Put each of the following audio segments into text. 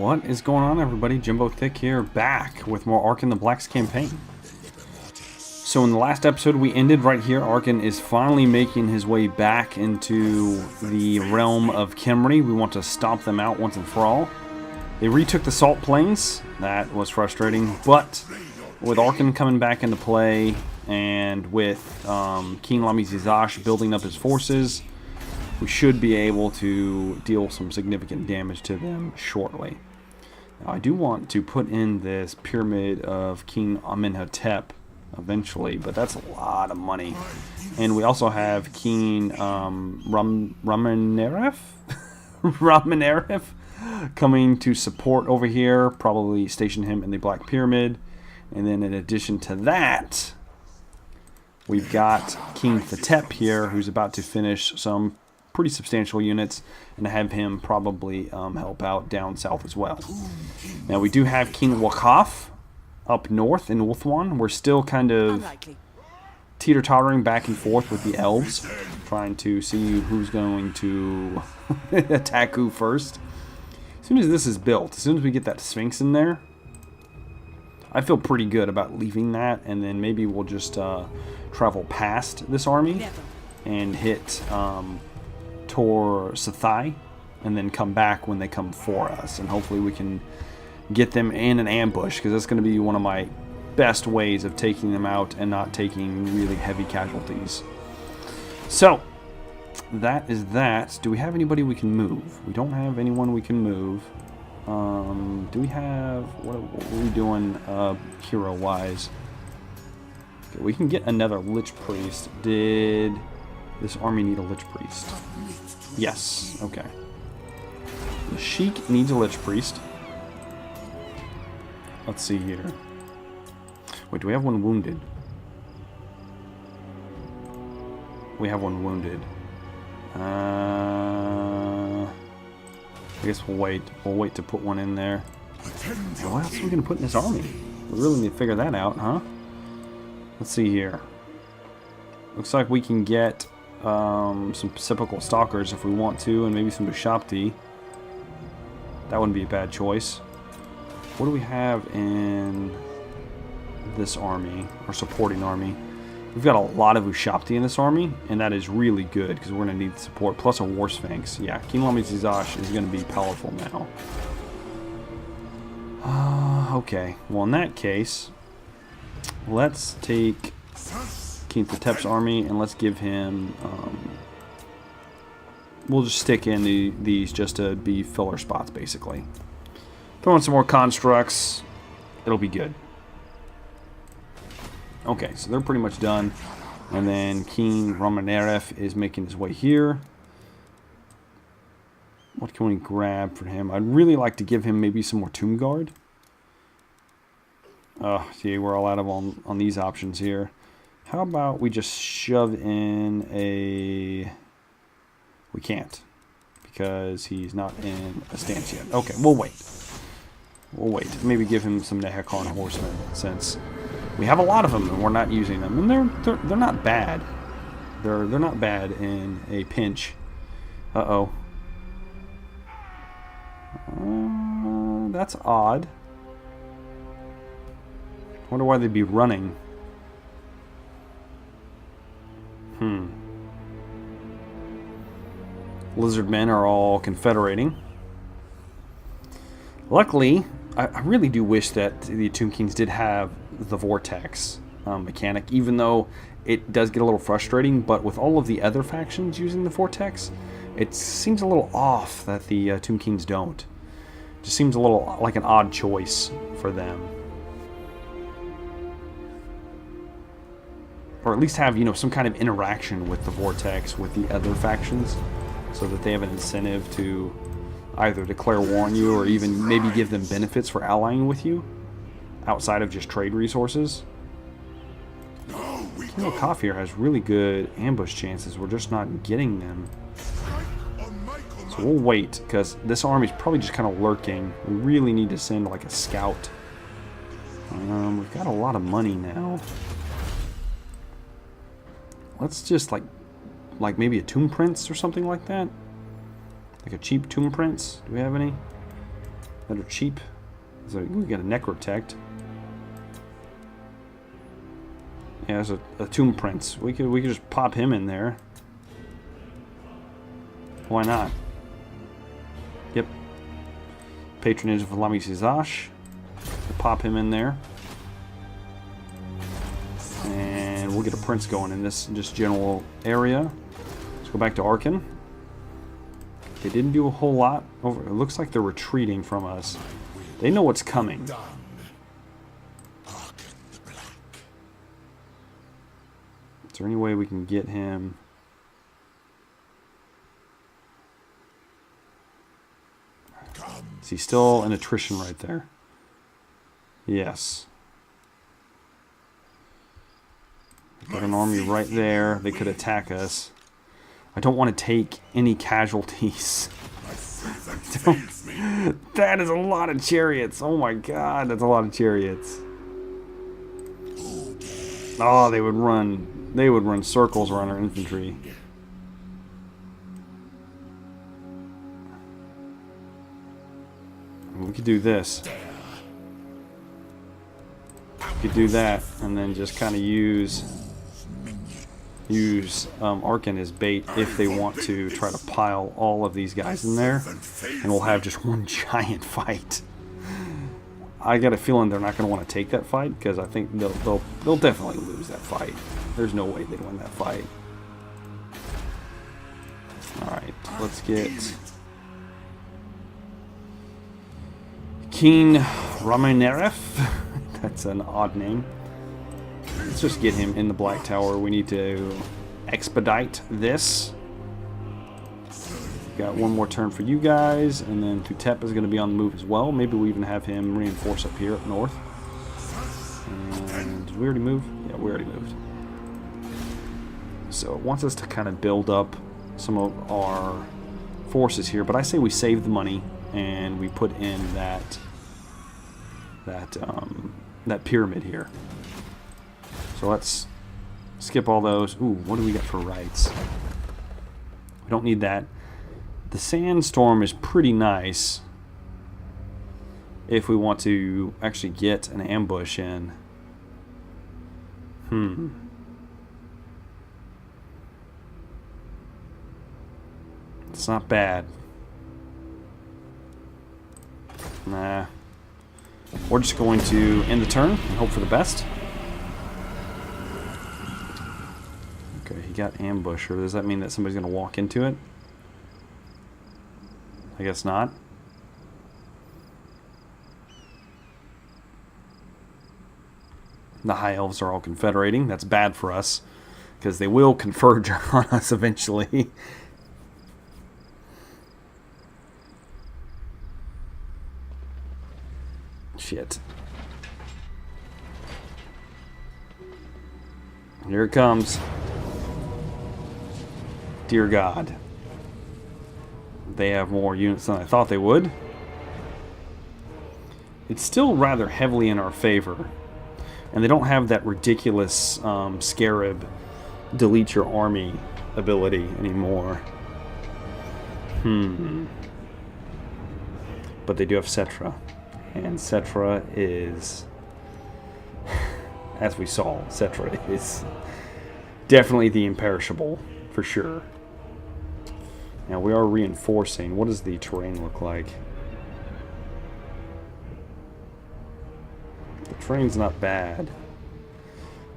What is going on, everybody? Jimbo Thick here, back with more Arkin the Black's campaign. So in the last episode we ended right here. Arkin is finally making his way back into the realm of Khemri. We want to stomp them out once and for all. They retook the Salt Plains. That was frustrating, but with Arkin coming back into play and with King Lamizizash building up his forces, we should be able to deal some significant damage to them shortly. Now, I do want to put in this pyramid of King Amenhotep eventually, but that's a lot of money. And we also have King Ramenaref coming to support over here, probably station him in the Black Pyramid. And then in addition to that, we've got King Thotep here, who's about to finish some pretty substantial units, and have him probably help out down south as well. Now we do have King Wakaf up north in Ulthuan. We're still kind of teeter-tottering back and forth with the elves, trying to see who's going to attack who first. As soon as this is built, as soon as we get that Sphinx in there, I feel pretty good about leaving that, and then maybe we'll just travel past this army and hit Tor Sathai, and then come back when they come for us, and hopefully we can get them in an ambush, because that's going to be one of my best ways of taking them out and not taking really heavy casualties. So that is that. Do we have anybody we can move? We don't have anyone we can move. Do we have, what are we doing hero wise? Okay, we can get another Lich Priest. Did this army need a Lich Priest? Yes, okay. The Sheik needs a Lich Priest. Let's see here. Wait, do we have one wounded? We have one wounded. I guess we'll wait. We'll wait to put one in there. Now, what else are we going to put in this army? We really need to figure that out, huh? Let's see here. Looks like we can get some Pacifical Stalkers if we want to, and maybe some Bishopti. That wouldn't be a bad choice. What do we have in this army, or supporting army? We've got a lot of Ushapti in this army, and that is really good because we're going to need support, plus a War Sphinx. Yeah, King Lamizizash is going to be powerful now. Okay, well in that case, let's take King Thotep's army and let's give him, we'll just stick in these just to be filler spots basically. Throw in some more constructs, it'll be good. Okay, so they're pretty much done. And then King Ramenaref is making his way here. What can we grab for him? I'd really like to give him maybe some more Tomb Guard. See, we're all out of on these options here. How about we just shove in a... We can't, because he's not in a stance yet. Okay, we'll wait. We'll wait. Maybe give him some Nehekarn Horsemen, since we have a lot of them and we're not using them. And they're not bad. They're not bad in a pinch. Uh-oh. That's odd. Wonder why they'd be running. Lizard men are all confederating. Luckily, I really do wish that the Tomb Kings did have the Vortex mechanic, even though it does get a little frustrating, but with all of the other factions using the Vortex, it seems a little off that the Tomb Kings don't. It just seems a little like an odd choice for them. Or at least have, you know, some kind of interaction with the Vortex with the other factions, so that they have an incentive to either declare war on you or even maybe give them benefits for allying with you outside of just trade resources. King Wakaf here has really good ambush chances. We're just not getting them. So we'll wait, because this army's probably just kind of lurking. We really need to send like a scout. We've got a lot of money now. Let's just like maybe a Tomb Prince or something like that. Like a cheap Tomb Prince. Do we have any? that are cheap. So we got a Necrotect. Yeah, there's a Tomb Prince. We could just pop him in there. Why not? Yep. Patronage of Lami Sizash. Pop him in there. And we'll get a Prince going in this just general area. Let's go back to Arkan. They didn't do a whole lot. It looks like they're retreating from us. They know what's coming. Is there any way we can get him? Is he still in attrition right there? Yes. Got an army right there. They could attack us. I don't want to take any casualties. That is a lot of chariots. Oh my god, that's a lot of chariots. Oh, they would run circles around our infantry. We could do this. We could do that, and then just kind of use Arkan as bait if they want to try to pile all of these guys in there, and we'll have just one giant fight. I got a feeling they're not going to want to take that fight because I think they'll definitely lose that fight. There's no way they'd win that fight. All right, let's get King Rameneref. That's an odd name. Let's just get him in the Black Tower. We need to expedite this. Got one more turn for you guys, and then Tutep is going to be on the move as well. Maybe we even have him reinforce up here up north. And did we already move? Yeah, we already moved. So it wants us to kind of build up some of our forces here, but I say we save the money and we put in that pyramid here. So let's skip all those. Ooh, what do we got for rights? We don't need that. The Sandstorm is pretty nice if we want to actually get an ambush in. It's not bad. Nah. We're just going to end the turn and hope for the best. Okay, he got ambushed. Or does that mean that somebody's going to walk into it? I guess not. The High Elves are all confederating. That's bad for us, because they will converge on us eventually. Shit. Here it comes. Dear God. They have more units than I thought they would. It's still rather heavily in our favor. And they don't have that ridiculous Scarab delete your army ability anymore. But they do have Cetra. And Cetra is, as we saw, Cetra is definitely the imperishable, for sure. Now we are reinforcing. What does the terrain look like? The terrain's not bad.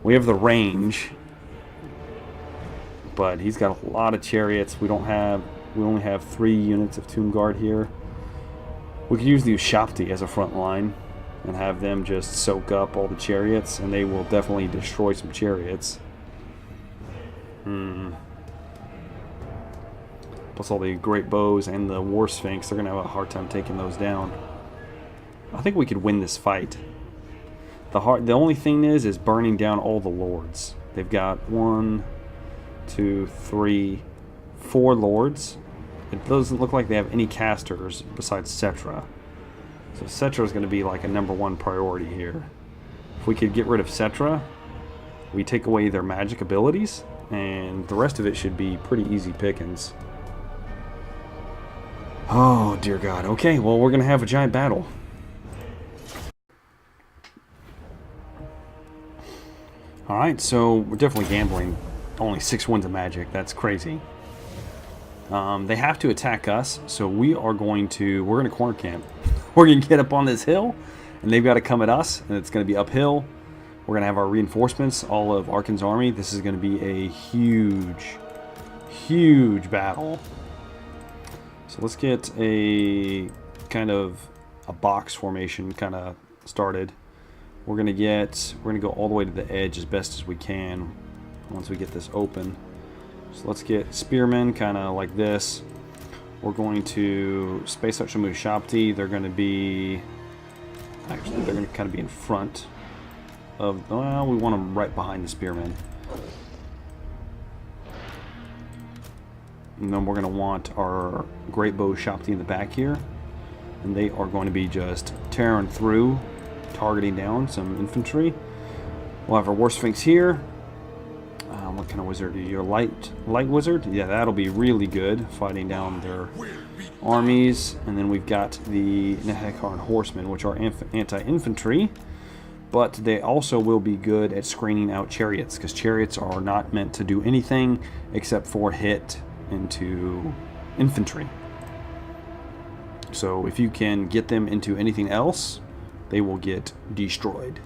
We have the range, but he's got a lot of chariots. We only have 3 units of Tomb Guard here. We could use the Ushapti as a front line and have them just soak up all the chariots, and they will definitely destroy some chariots. Plus all the great bows and the War Sphinx, they're going to have a hard time taking those down. I think we could win this fight. The only thing is burning down all the lords. They've got 1, 2, 3, 4 lords. It doesn't look like they have any casters besides Cetra. So Cetra is going to be like a #1 priority here. If we could get rid of Cetra, we take away their magic abilities, and the rest of it should be pretty easy pickings. Oh, dear God. Okay, well, we're going to have a giant battle. Alright, so we're definitely gambling. Only 6 wins of magic. That's crazy. They have to attack us, so we're going to corner camp. We're going to get up on this hill, and they've got to come at us, and it's going to be uphill. We're going to have our reinforcements, all of Arkin's army. This is going to be a huge, huge battle. So let's get a kind of a box formation kind of started. We're going to go all the way to the edge as best as we can once we get this open. So let's get spearmen kind of like this. We're going to space out some Ushapti. They're going to be, actually they're going to kind of be in front of, well, we want them right behind the spearmen. And then we're going to want our great bow Ushapti in the back here. And they are going to be just tearing through, targeting down some infantry. We'll have our War Sphinx here. What kind of wizard are you? A light wizard? Yeah, that'll be really good fighting down their armies. And then we've got the Nehekharn horsemen, which are anti-infantry, but they also will be good at screening out chariots, because chariots are not meant to do anything except for hit into infantry. So if you can get them into anything else, they will get destroyed.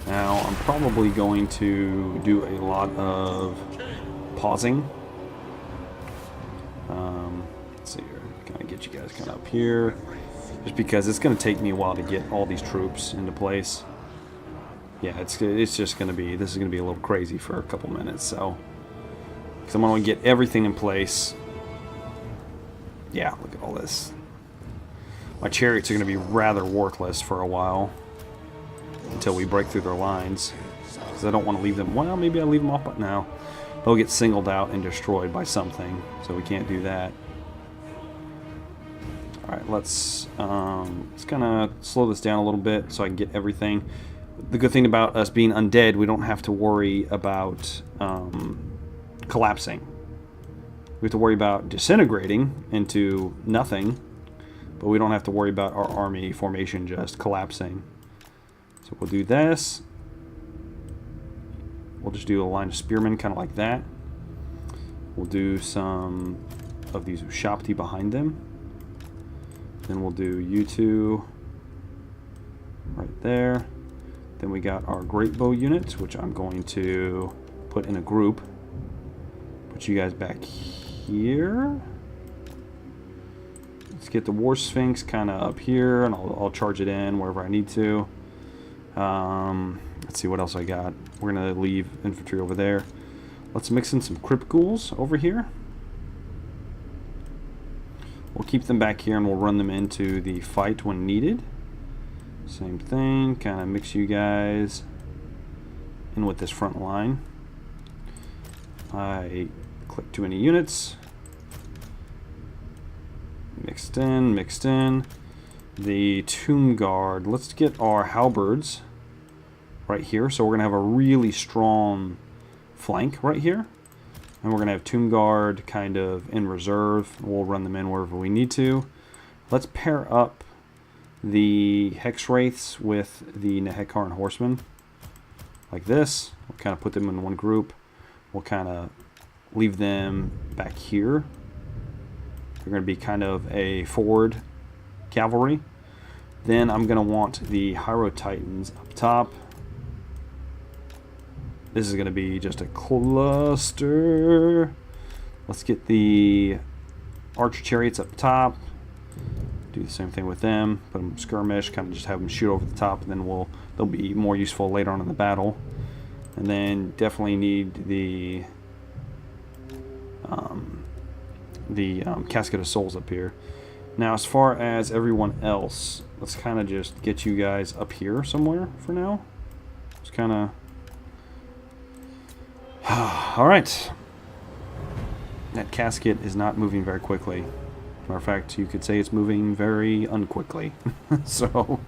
Now, I'm probably going to do a lot of pausing. Let's see here. Kind of get you guys kind of up here. Just because it's going to take me a while to get all these troops into place. Yeah, it's just going to be, this is going to be a little crazy for a couple minutes, so. Because I'm going to get everything in place. Yeah, look at all this. My chariots are going to be rather worthless for a while. Until we break through their lines. Because I don't want to leave them, well, maybe I'll leave them off, but now they'll get singled out and destroyed by something. So we can't do that. Alright, let's kind of slow this down a little bit so I can get everything. The good thing about us being undead, we don't have to worry about collapsing. We have to worry about disintegrating into nothing, but we don't have to worry about our army formation just collapsing. So we'll do this. We'll just do a line of spearmen kind of like that. We'll do some of these Ushapti behind them. Then we'll do you two right there. Then we got our great bow units, which I'm going to put in a group. Put you guys back here. Let's get the War Sphinx kind of up here, and I'll charge it in wherever I need to. Let's see what else I got. We're going to leave infantry over there. Let's mix in some crypt ghouls over here. We'll keep them back here and we'll run them into the fight when needed. Same thing, kind of mix you guys in with this front line. I click too many units. Mixed in, mixed in. The Tomb Guard. Let's get our halberds right here. So we're going to have a really strong flank right here. And we're going to have Tomb Guard kind of in reserve. We'll run them in wherever we need to. Let's pair up the Hex Wraiths with the Nehekharn Horsemen. Like this. We'll kind of put them in one group. We'll kind of leave them back here. They're going to be kind of a forward cavalry. Then I'm going to want the Hyro Titans up top. This is going to be just a cluster. Let's get the Archer Chariots up top. Do the same thing with them. Put them skirmish, kind of just have them shoot over the top, and then they'll be more useful later on in the battle. And then definitely need the Casket of Souls up here. Now, as far as everyone else, let's kind of just get you guys up here somewhere for now. Just kind of... Alright. That casket is not moving very quickly. Matter of fact, you could say it's moving very unquickly. So,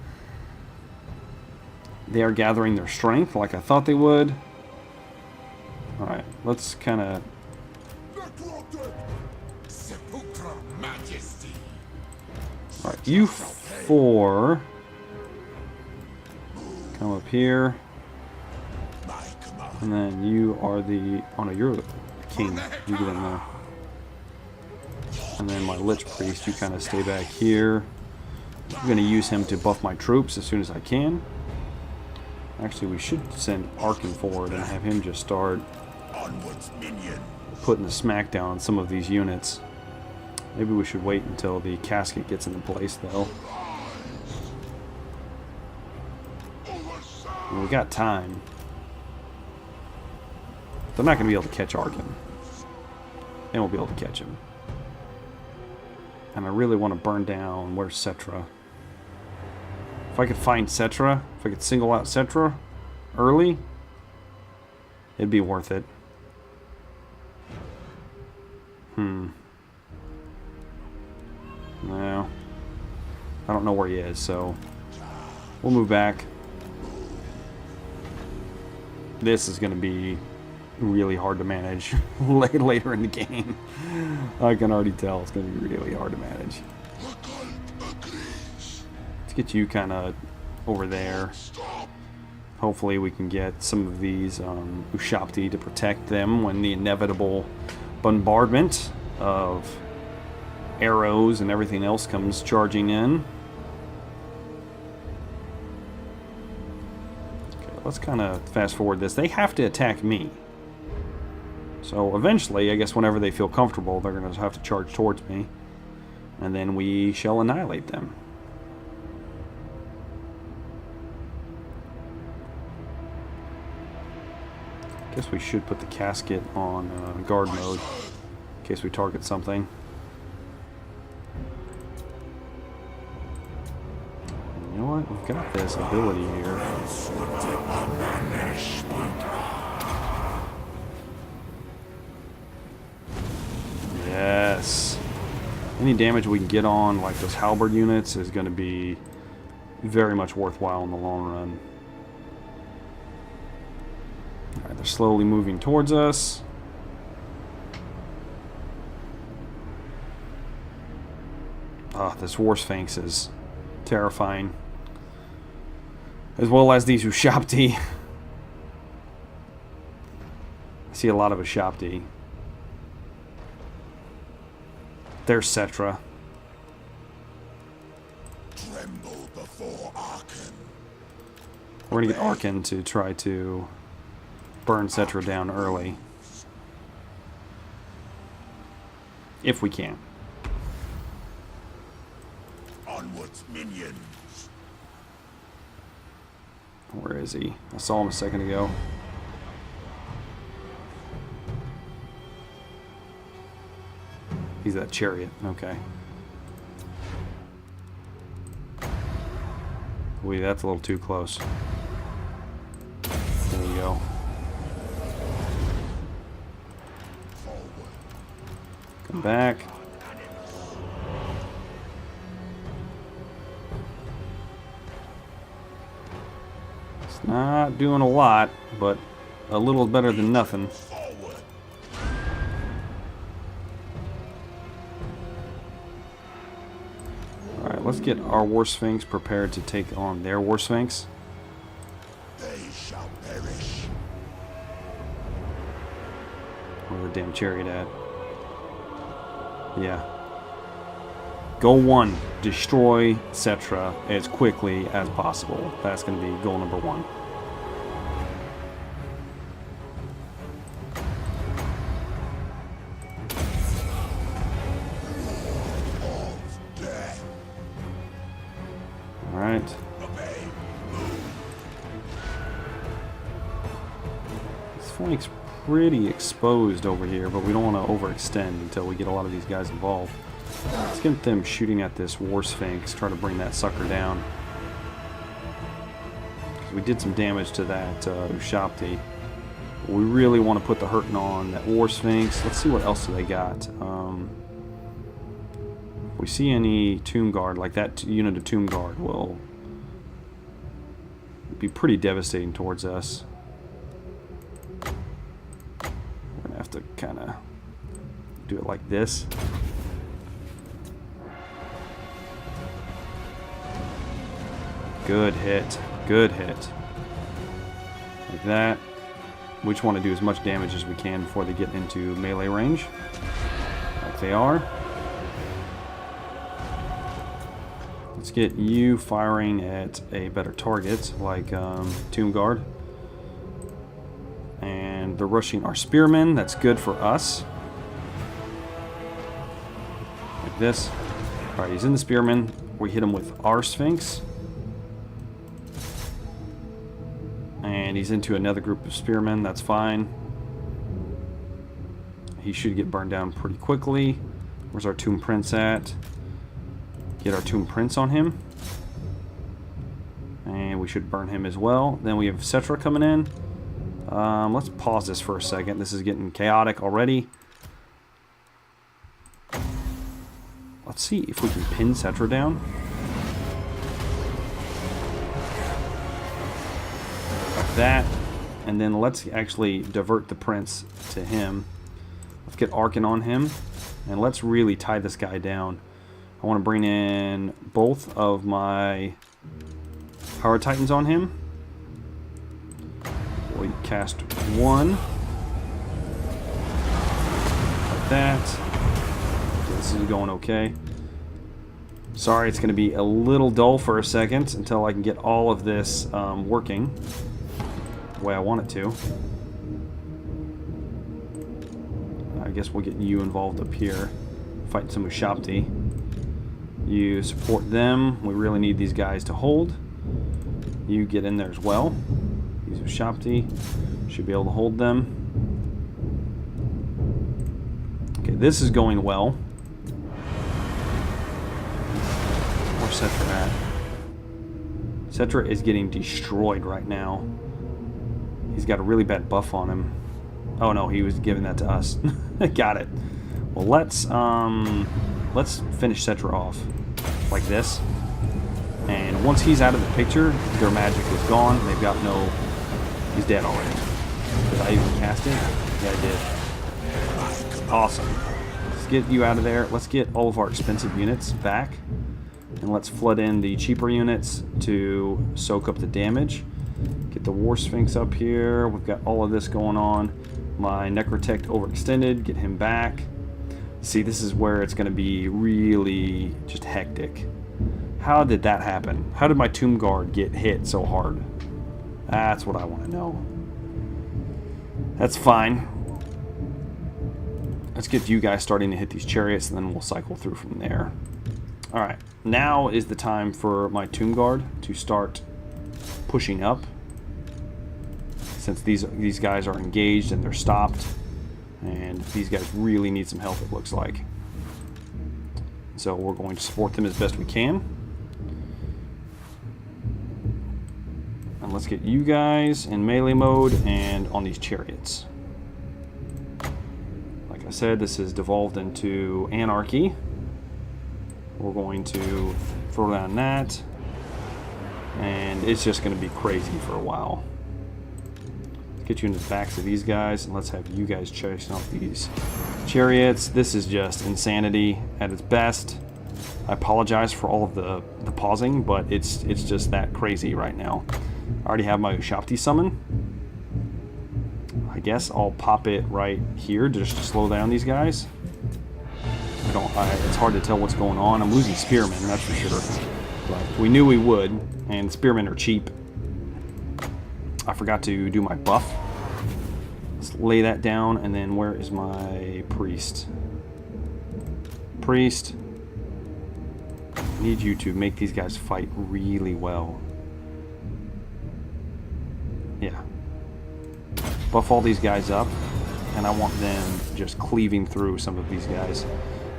they are gathering their strength like I thought they would. Alright, let's kind of... Alright, you four. Come up here. And then you are the... Oh no, you're the king. You get in there. And then my Lich Priest, you kind of stay back here. I'm going to use him to buff my troops as soon as I can. Actually, we should send Arkin forward and have him just start putting the smackdown on some of these units. Maybe we should wait until the casket gets into place, though. And we got time. They're not going to be able to catch Arkin. They won't be able to catch him. And I really want to burn down... Where's Cetra? If I could find Cetra, if I could single out Cetra early, it'd be worth it. No. I don't know where he is, so we'll move back. This is going to be really hard to manage later in the game. I can already tell it's going to be really hard to manage. Let's get you kind of over there. Hopefully we can get some of these Ushabti to protect them when the inevitable bombardment of arrows and everything else comes charging in. Okay, let's kind of fast forward this. They have to attack me. So eventually, I guess whenever they feel comfortable, they're going to have to charge towards me. And then we shall annihilate them. I guess we should put the casket on guard mode in case we target something. You know what? We've got this ability here. Yes. Any damage we can get on like those halberd units is going to be very much worthwhile in the long run. Alright, they're slowly moving towards us. Ah, this War Sphinx is terrifying. As well as these Ushabti. I see a lot of Ushabti. There's Cetra. Tremble before Arkin. We're gonna get Arkin to try to burn Cetra down early. If we can. Onwards, minions. Where is he? I saw him a second ago. He's that chariot. Okay. Wait, that's a little too close. There we go. Come back. It's not doing a lot, but a little better than nothing. Alright, let's get our War Sphinx prepared to take on their War Sphinx. They shall perish. Where's the damn chariot at? Yeah. Goal 1. Destroy Cetra as quickly as possible. That's going to be goal number 1. Alright. This flank's pretty exposed over here, but we don't want to overextend until we get a lot of these guys involved. Let's get them shooting at this War Sphinx, try to bring that sucker down. Because we did some damage to that Ushabti. We really want to put the hurting on that War Sphinx. Let's see what else they got. If we see any Tomb Guard, like that unit of Tomb Guard will be pretty devastating towards us. We're going to have to kind of do it like this. Good hit. Good hit. Like that. We just want to do as much damage as we can before they get into melee range. Like they are. Let's get you firing at a better target, like Tomb Guard. And they're rushing our spearmen. That's good for us. Like this. Alright, he's in the spearmen. We hit him with our Sphinx. And he's into another group of spearmen. That's fine. He should get burned down pretty quickly. Where's our Tomb Prince at? Get our Tomb Prince on him. And we should burn him as well. Then we have Cetra coming in. Let's pause this for a second. This is getting chaotic already. Let's see if we can pin Cetra down. Like that. And then let's actually divert the Prince to him. Let's get Arkin on him. And let's really tie this guy down. I want to bring in both of my Power Titans on him. We cast one. Like that. This is going okay. Sorry, it's going to be a little dull for a second until I can get all of this working the way I want it to. I guess we'll get you involved up here, fighting some Ushabti. You support them. We really need these guys to hold. You get in there as well. These Ushabti should be able to hold them. Okay, this is going well. Where's Cetra at? Cetra is getting destroyed right now. He's got a really bad buff on him. Oh no, he was giving that to us. Got it. Well, let's finish Cetra off like this. And once he's out of the picture, their magic is gone. They've got no... He's dead already. Did I even cast it? Yeah, I did. Awesome. Let's get you out of there. Let's get all of our expensive units back. And let's flood in the cheaper units to soak up the damage. Get the War Sphinx up here. We've got all of this going on. My Necrotect overextended. Get him back. See, this is where it's going to be really just hectic. How did that happen? How did my Tomb Guard get hit so hard? That's what I want to know. That's fine. Let's get you guys starting to hit these chariots, and then we'll cycle through from there. Alright, now is the time for my Tomb Guard to start pushing up. Since these guys are engaged and they're stopped. And these guys really need some help, it looks like. So we're going to support them as best we can. And let's get you guys in melee mode and on these chariots. Like I said, this has devolved into anarchy. We're going to throw down that. And it's just going to be crazy for a while. Let's get you into the backs of these guys, and let's have you guys chasing off these chariots. This is just insanity at its best. I apologize for all of the pausing, but it's just that crazy right now. I already have my Ushabti summon. I guess I'll pop it right here just to slow down these guys. It's hard to tell what's going on. I'm losing spearmen, that's for sure. But we knew we would, and spearmen are cheap. I forgot to do my buff. Let's lay that down, and then where is my priest? Priest. I need you to make these guys fight really well. Yeah. Buff all these guys up, and I want them just cleaving through some of these guys.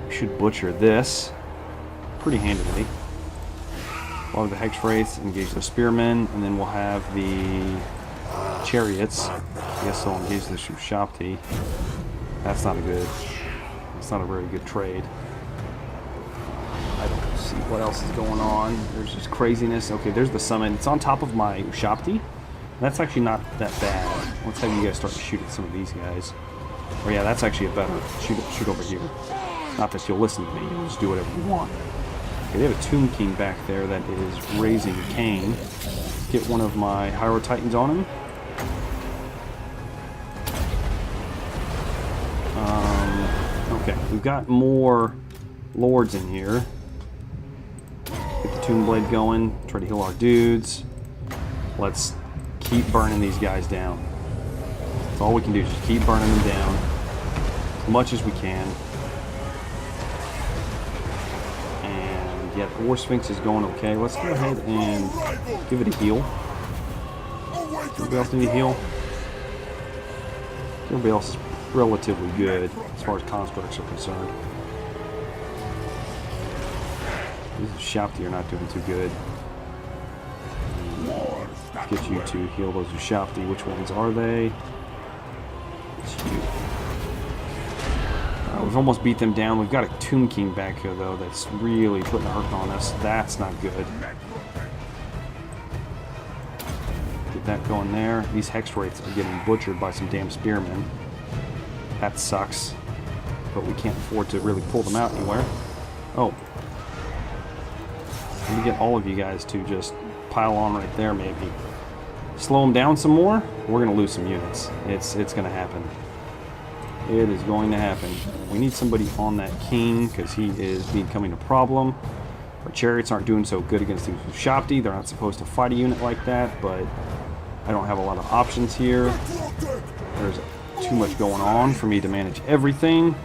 We should butcher this pretty handily. We'll have the Hex Wraiths engage the spearmen, and then we'll have the chariots. I guess they'll engage the Ushabti. That's not a very good trade. I don't see what else is going on. There's just craziness. Okay, there's the summon. It's on top of my Ushabti. That's actually not that bad. Let's have you guys start to shoot at some of these guys. Oh yeah, that's actually a better shoot over here. Not that you'll listen to me, you'll just do whatever you want. Okay, they have a Tomb King back there that is raising Cain. Get one of my Hyro Titans on him. Okay, we've got more lords in here. Get the Tomb Blade going. Try to heal our dudes. Let's keep burning these guys down. That's all we can do. Just keep burning them down as much as we can. And yeah, the War Sphinx is going okay. Let's go ahead and give it a heal. Anybody else need a heal? Everybody else is relatively good as far as constructs are concerned. These Ushapti are not doing too good. Get you to heal those Ushapti. Which ones are they? It's you. We've almost beat them down. We've got a Tomb King back here, though, that's really putting a hurt on us. That's not good. Get that going there. These Hex Wraiths are getting butchered by some damn spearmen. That sucks. But we can't afford to really pull them out anywhere. Oh. Let me get all of you guys to just pile on right there, maybe. Slow them down some more. We're going to lose some units. It's going to happen. It is going to happen. We need somebody on that king because he is becoming a problem. Our chariots aren't doing so good against these Ushapti. They're not supposed to fight a unit like that, but I don't have a lot of options here. There's too much going on for me to manage everything.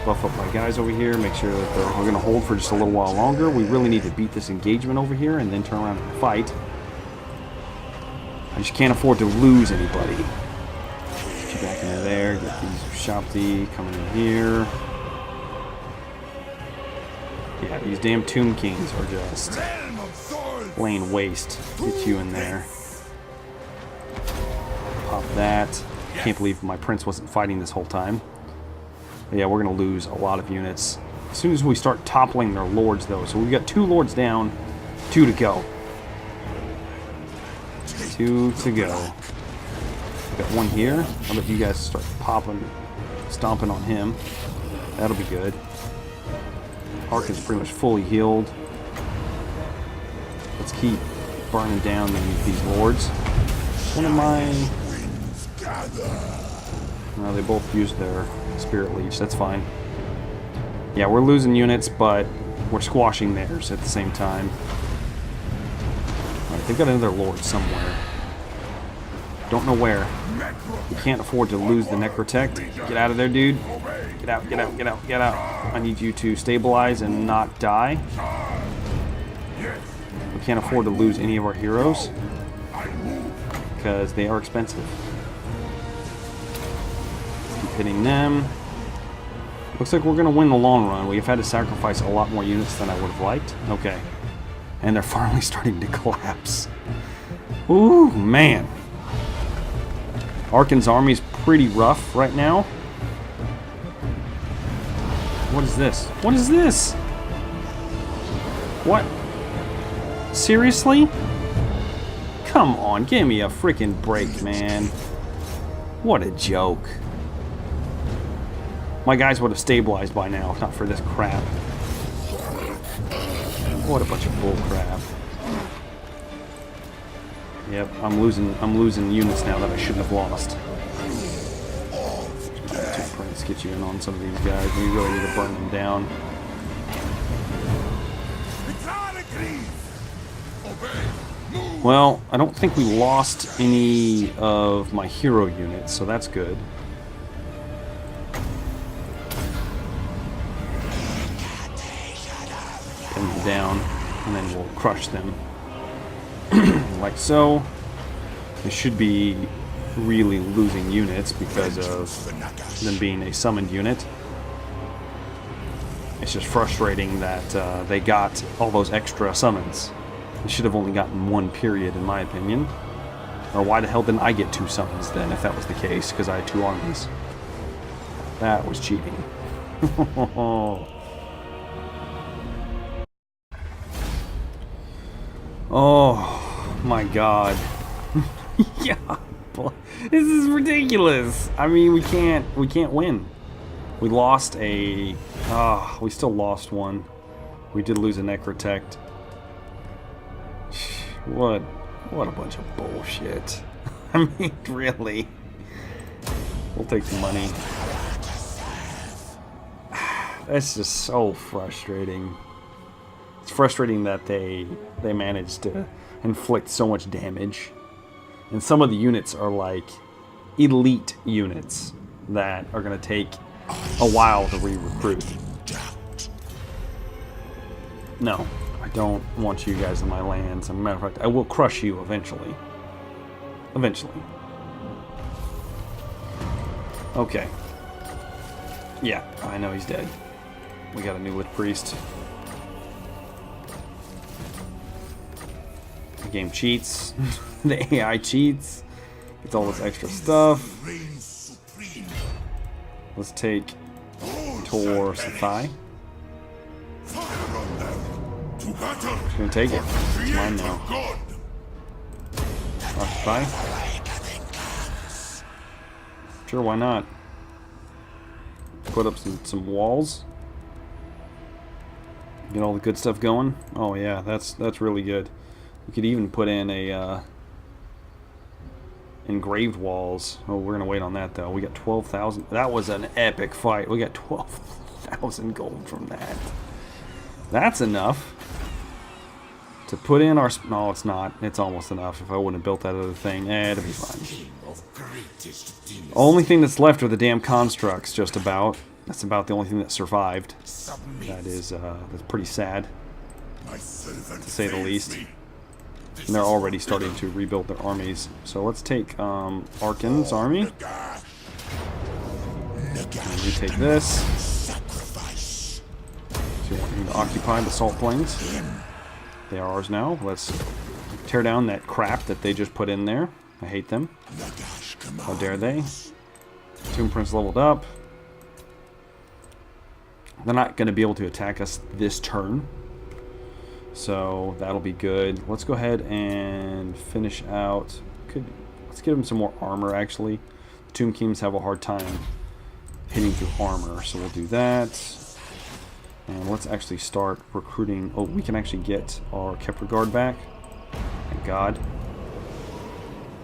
Buff up my guys over here, make sure that we're going to hold for just a little while longer. We really need to beat this engagement over here and then turn around and fight. I just can't afford to lose anybody. Get you back into there, get these Ushapti coming in here. Yeah, these damn Tomb Kings are just laying waste. Get you in there. Pop that. Can't believe my prince wasn't fighting this whole time. But yeah, we're going to lose a lot of units as soon as we start toppling their lords, though. So we've got 2 lords down, 2 to go. 2 to go. We've got 1 here. How about you guys start popping, stomping on him? That'll be good. Arkin's pretty much fully healed. Let's keep burning down these lords. One of my... No, they both used their Spirit Leech. That's fine. Yeah, we're losing units, but we're squashing theirs at the same time. Alright, they've got another lord somewhere. Don't know where. We can't afford to lose the Necrotect. Get out of there, dude. Get out, get out, get out, get out. I need you to stabilize and not die. We can't afford to lose any of our heroes because they are expensive. Keep hitting them. Looks like we're going to win the long run. We've had to sacrifice a lot more units than I would have liked. Okay. And they're finally starting to collapse. Ooh, man. Arkin's army's pretty rough right now. What is this? What is this? What? Seriously? Come on, give me a freaking break, man. What a joke. My guys would have stabilized by now, if not for this crap. What a bunch of bull crap. Yep, I'm losing units now that I shouldn't have lost. Let's get you in on some of these guys. We really need to burn them down. Well, I don't think we lost any of my hero units, so that's good. Pin them down, and then we'll crush them. Like so. They should be really losing units because of them being a summoned unit. It's just frustrating that they got all those extra summons. They should have only gotten 1 period, in my opinion. Or why the hell didn't I get 2 summons then, if that was the case, because I had 2 armies? That was cheating. Oh my god. Yeah. This is ridiculous. I mean, we can't win. We lost a Ah, we still lost one. We did lose a Necrotect. What a bunch of bullshit. I mean, really. We'll take the money. That's just so frustrating. It's frustrating that they managed to inflict so much damage. And some of the units are like elite units that are going to take a while to re-recruit. No, I don't want you guys in my lands. As a matter of fact, I will crush you eventually. Eventually. Okay. Yeah, I know he's dead. We got a new Lich Priest. The game cheats. The AI cheats. Gets all this extra stuff. Let's take Tor Sathai. Just gonna take it. It's mine now. Sathai. Sure, why not? Put up some walls. Get all the good stuff going. Oh yeah, that's really good. We could even put in a engraved walls. Oh, we're gonna wait on that though. We got 12,000. That was an epic fight. We got 12,000 gold from that. That's enough to put in our. No, it's not. It's almost enough. If I wouldn't have built that other thing, it'd be fine. Only thing that's left are the damn constructs. Just about. That's about the only thing that survived. That is that's pretty sad, to say the least. And they're already starting to rebuild their armies. So let's take Arkin's army. And we take this. So we want him to occupy the Salt Plains. They are ours now. Let's tear down that crap that they just put in there. I hate them. How dare they? Tomb Prince leveled up. They're not going to be able to attack us this turn. So that'll be good. Let's go ahead and finish out. Let's give them some more armor, actually. The Tomb Kings have a hard time hitting through armor, so we'll do that. And let's actually start recruiting. Oh, we can actually get our Kepler Guard back. Thank God.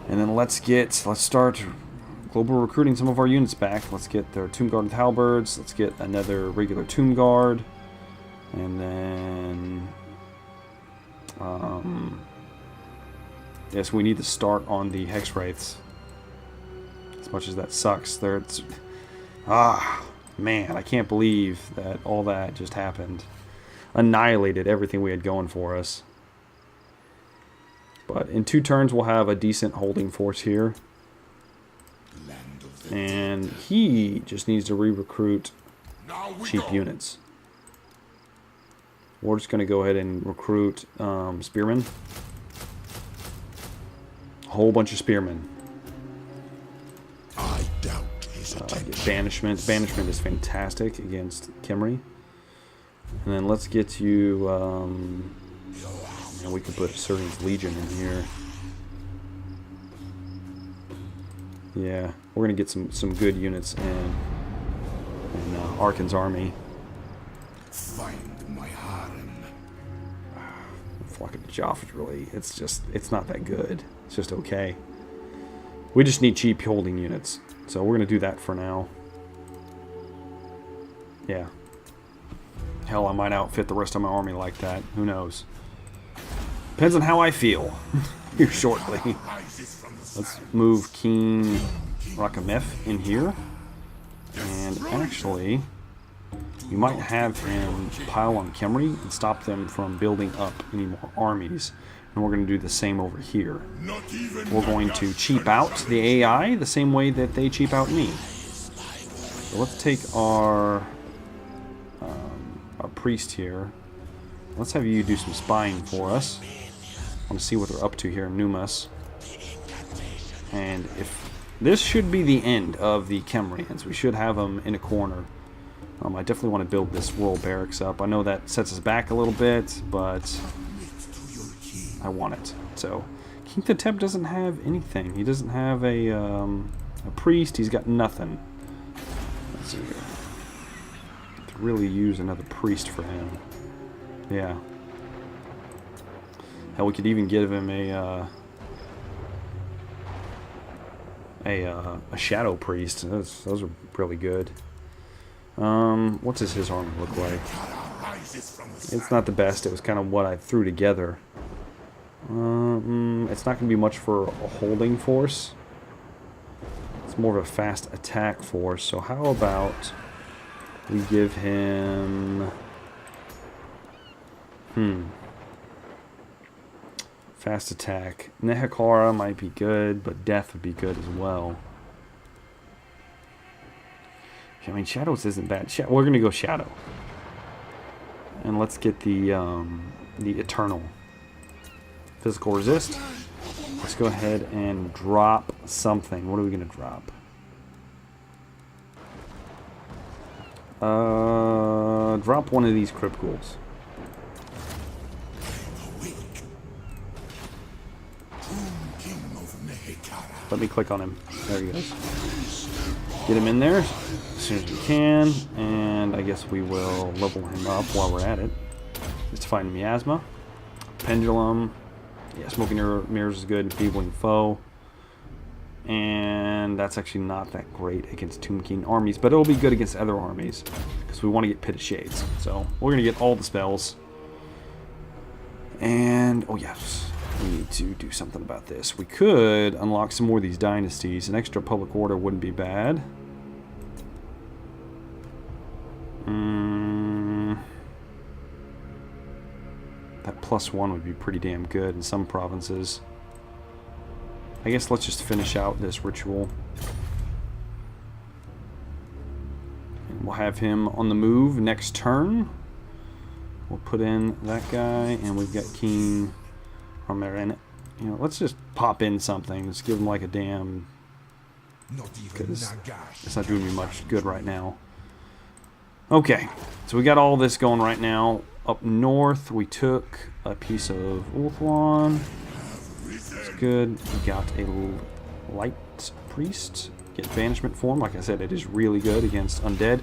And then let's start global recruiting some of our units back. Let's get their Tomb Guard with halberds. Let's get another regular Tomb Guard. And then yes, we need to start on the Hex Wraiths. As much as that sucks, man, I can't believe that all that just happened. Annihilated everything we had going for us. But in 2 turns, we'll have a decent holding force here. And he just needs to re-recruit cheap units. We're just going to go ahead and recruit spearmen. A whole bunch of spearmen. I doubt his Get banishment. Banishment is fantastic against Khemri. And then let's get you. We could put Serdian's Legion in here. Yeah, we're gonna get some good units in Arkin's army. Find my harem. Flock of Joff is really, it's not that good. It's just okay. We just need cheap holding units, so we're gonna do that for now. Yeah. Hell, I might outfit the rest of my army like that. Who knows? Depends on how I feel. Here shortly. Let's move King Rakameth in here. And actually, you might have him pile on Khemri and stop them from building up any more armies. And we're going to do the same over here. We're going to cheap out the AI the same way that they cheap out me. So let's take our priest here. Let's have you do some spying for us. I want to see what they're up to here in Numas. And if this should be the end of the Khemrians, we should have them in a corner. I definitely want to build this rural barracks up. I know that sets us back a little bit, but I want it. So King Thotep doesn't have anything. He doesn't have a priest. He's got nothing. Let's see here. really use another priest for him. Yeah. Hell, we could even give him a shadow priest. Those are really good. What does his armor look like? It's not the best. It was kind of what I threw together. It's not going to be much for a holding force. It's more of a fast attack force. So how about we give him... Fast attack. Nehekara might be good, but death would be good as well. I mean, shadows isn't bad. We're going to go shadow. And let's get the eternal. Physical resist. Let's go ahead and drop something. What are we going to drop? Drop one of these crypt ghouls. Let me click on him. There he goes. Get him in there as soon as we can. And I guess we will level him up while we're at it. Just to find miasma. Pendulum. Yeah, smoking mirrors is good. Enfeebling foe. And that's actually not that great against Tomb King armies. But it'll be good against other armies. Because we want to get Pit of Shades. So we're going to get all the spells. And, oh yes. We need to do something about this. We could unlock some more of these dynasties. An extra public order wouldn't be bad. That +1 would be pretty damn good in some provinces. I guess let's just finish out this ritual. And we'll have him on the move next turn. We'll put in that guy, and we've got King... in it. You know, let's just pop in something. Let's give them like a damn... Because it's not doing me much good right now. Okay, so we got all this going right now. Up north, we took a piece of Ulthuan. That's good. We got a light priest. Get banishment form. Like I said, it is really good against undead.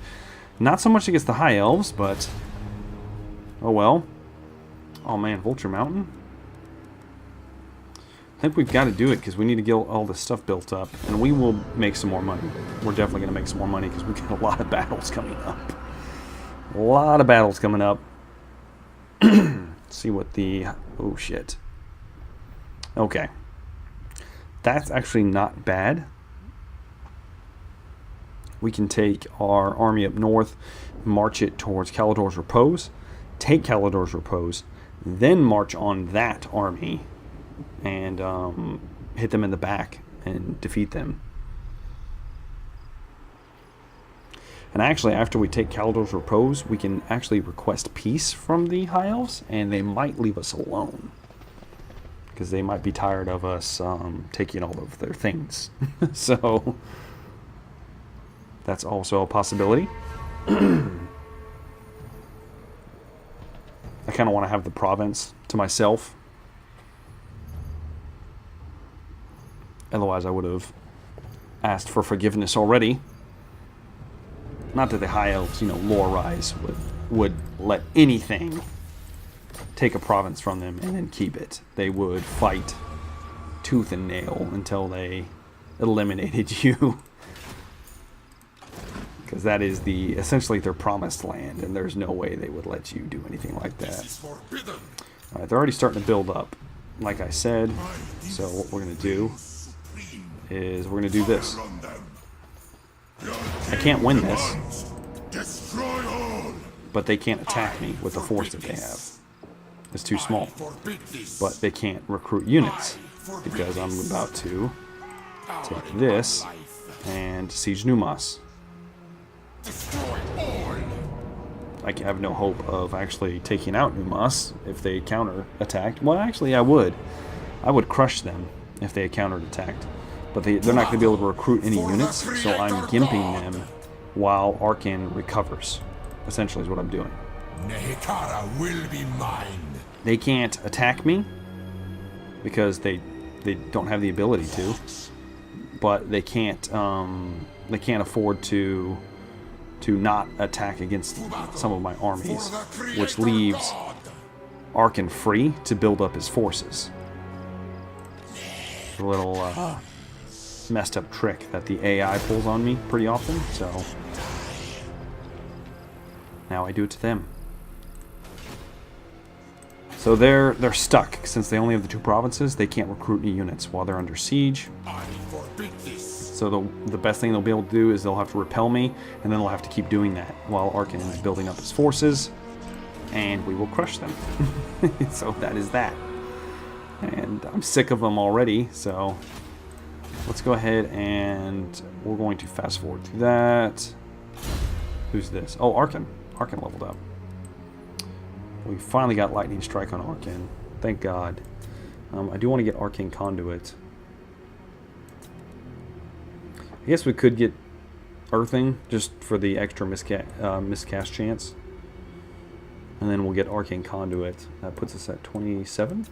Not so much against the high elves, but... oh well. Oh man, Vulture Mountain. I think we've got to do it because we need to get all this stuff built up. And we will make some more money. We're definitely going to make some more money because we've got a lot of battles coming up. A lot of battles coming up. See what the... oh, shit. Okay. That's actually not bad. We can take our army up north, march it towards Kalador's Repose, take Kalador's Repose, then march on that army and hit them in the back and defeat them. And actually, after we take Kalador's Repose, we can actually request peace from the High Elves, and they might leave us alone. Because they might be tired of us taking all of their things. So, that's also a possibility. I kind of want to have the province to myself. Otherwise, I would have asked for forgiveness already. Not that the High Elves, you know, lore-wise, would let anything take a province from them and then keep it. They would fight tooth and nail until they eliminated you. Because that is essentially their promised land, and there's no way they would let you do anything like that. Alright, they're already starting to build up, like I said. So what we're going to do is we're going to do this. I can't win this, but they can't attack me with the force that they have. It's too small. But they can't recruit units, because I'm about to take this and siege Numas. I have no hope of actually taking out Numas if they counter-attacked. Well, actually, I would. I would crush them if they counter-attacked. But they're not going to be able to recruit any units, so I'm gimping them while Arkan recovers. Essentially is what I'm doing. Nehekara will be mine. They can't attack me because they don't have the ability to. But they can't afford to to not attack against some of my armies, which leaves Arkan free to build up his forces. A little messed up trick that the AI pulls on me pretty often, so now I do it to them. So they're stuck since they only have the 2 provinces. They can't recruit any units while they're under siege. So the best thing they'll be able to do is they'll have to repel me, and then they'll have to keep doing that while Arkan is building up his forces, and we will crush them. So that is that. And I'm sick of them already, so let's go ahead and we're going to fast forward to that. Who's this? Oh, Arkan. Arkan leveled up. We finally got Lightning Strike on Arkan. Thank God. I do want to get Arcane Conduit. I guess we could get Earthing just for the extra miscast chance. And then we'll get Arcane Conduit. That puts us at 27.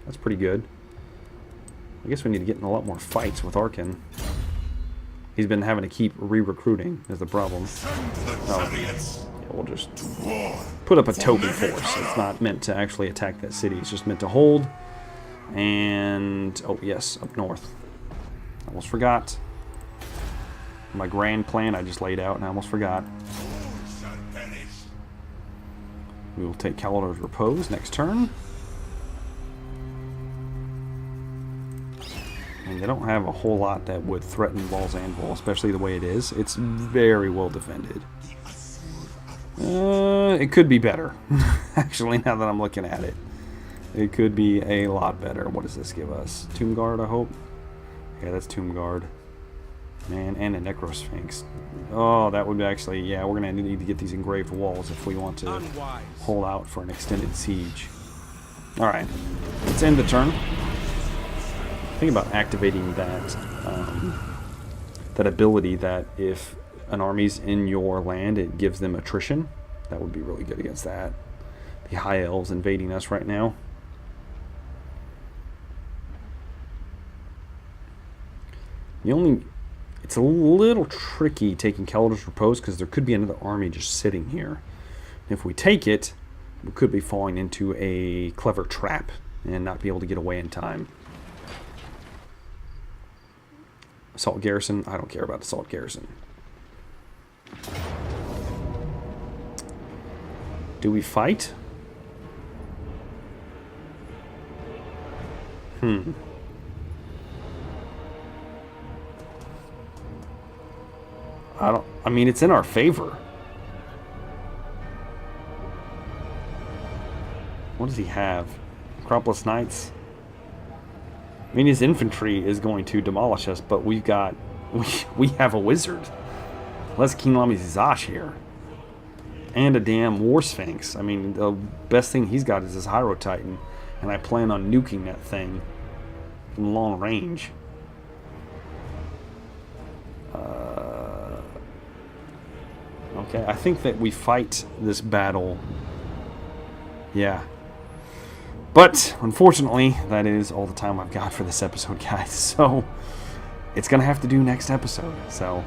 That's pretty good. I guess we need to get in a lot more fights with Arkan. He's been having to keep re-recruiting is the problem. We'll just put up a token force. It's not meant to actually attack that city. It's just meant to hold. And, oh yes, up north. Almost forgot. My grand plan I just laid out and I almost forgot. We will take Calidor's Repose next turn. And they don't have a whole lot that would threaten Baal's Anvil, especially the way it is. It's very well defended. It could be better. Actually, now that I'm looking at it. It could be a lot better. What does this give us? Tomb Guard, I hope? Yeah, that's Tomb Guard. Man, and a Necrosphinx. Oh, that would be actually... Yeah, we're going to need to get these engraved walls if we want to hold out for an extended siege. Alright, let's end the turn. Think about activating that, that ability that if an army's in your land, it gives them attrition. That would be really good against that. The High Elves invading us right now. It's a little tricky taking Calidor's Repose because there could be another army just sitting here. If we take it, we could be falling into a clever trap and not be able to get away in time. Assault Garrison, I don't care about Assault Garrison. Do we fight? I mean, it's in our favor. What does he have? Acropolis Knights? I mean, his infantry is going to demolish us, but we have a wizard. Let's King Lamizash here. And a damn War Sphinx. I mean, the best thing he's got is his Hyro Titan. And I plan on nuking that thing from long range. Okay, I think that we fight this battle. Yeah. But, unfortunately, that is all the time I've got for this episode, guys. So, it's going to have to do next episode. So,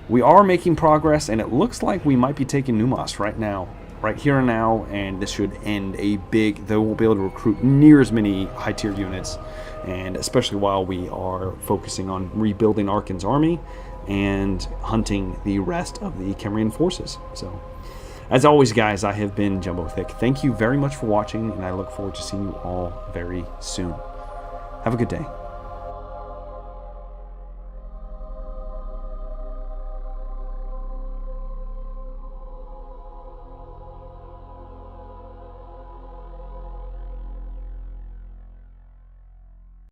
we are making progress, and it looks like we might be taking Numas right now. Right here and now, and this should end a big... They won't be able to recruit near as many high-tier units, and especially while we are focusing on rebuilding Arkan's army and hunting the rest of the Kemrian forces. So, as always, guys, I have been Jumbo Thick. Thank you very much for watching, and I look forward to seeing you all very soon. Have a good day.